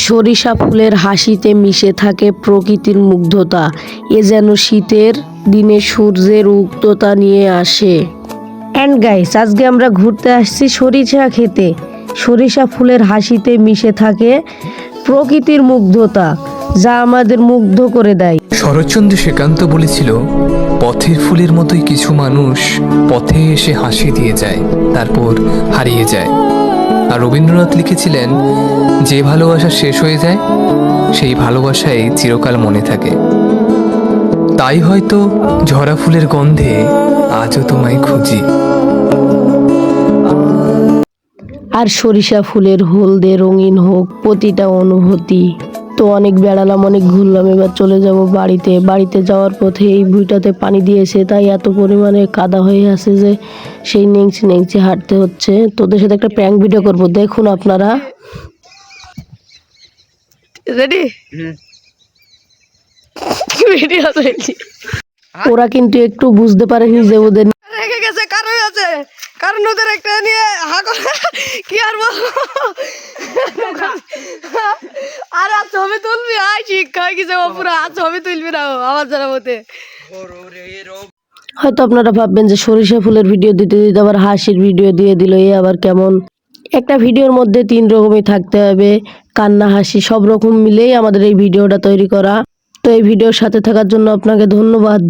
সরিষা ফুলের হাসিতে মিশে থাকে প্রকৃতির মুগ্ধতা। এ যেন শীতের দিনে সূর্যের উগ্রতা নিয়ে আসে। অ্যান্ড গাইস, আজকে আমরা ঘুরতে আসছি সরিষা খেতে। সরিষা ফুলের হাসিতে মিশে থাকে প্রকৃতির মুগ্ধতা, যা আমাদের মুগ্ধ করে দেয়। শরৎচন্দ্র শ্রীকান্ত বলেছিল, পথের ফুলের মতোই কিছু মানুষ পথে এসে হাসি দিয়ে যায়, তারপর হারিয়ে যায়। আর রবীন্দ্রনাথ লিখেছিলেন, যে ভালোবাসা শেষ হয়ে যায় সেই ভালোবাসাই চিরকাল মনে থাকে। তাই হয়তো ঝরা ফুলের গন্ধে আজও তোমায় খুঁজি। আর সরিষা ফুলের হলদে রঙিন হোক প্রতিটা অনুভূতি। তো অনেক বেড়ালাম, অনেক ঘুরলাম, এবার চলে যাব বাড়িতে। বাড়িতে যাওয়ার পথে এই ভুঁইটাতে পানি দিয়েছে, তাই এত পরিমাণে কাদা হয়ে আছে যে সেই নেংচি নেংচি হাঁটতে হচ্ছে। তোদের সাথে একটা প্র্যাঙ্ক ভিডিও করব, দেখুন আপনারা। রেডি? ভিডিও তৈরি। ওরা কিন্তু একটু বুঝতে পারেনি যে ওদের রেখে গেছে, কারণ আছে, কারণ ওদের একটা নিয়ে কি আর বলবো। আর ছবি তুলবি, আয় শিক্ষা হয়ে গেছে পুরো, আর ছবি তুলবি না আমার জানা মতে। হয়তো আপনারা ভাববেন যে সরিষা ফুলের ভিডিও দিতে দিতে আবার হাসির ভিডিও দিয়ে দিল, এ আবার কেমন। একটা ভিডিওর মধ্যে 3 রকমই থাকতে হবে, কান্না হাসি সব রকম মিলেই আমাদের এই ভিডিওটা তৈরি করা। তো এই ভিডিওর সাথে থাকার জন্য আপনাকে ধন্যবাদ।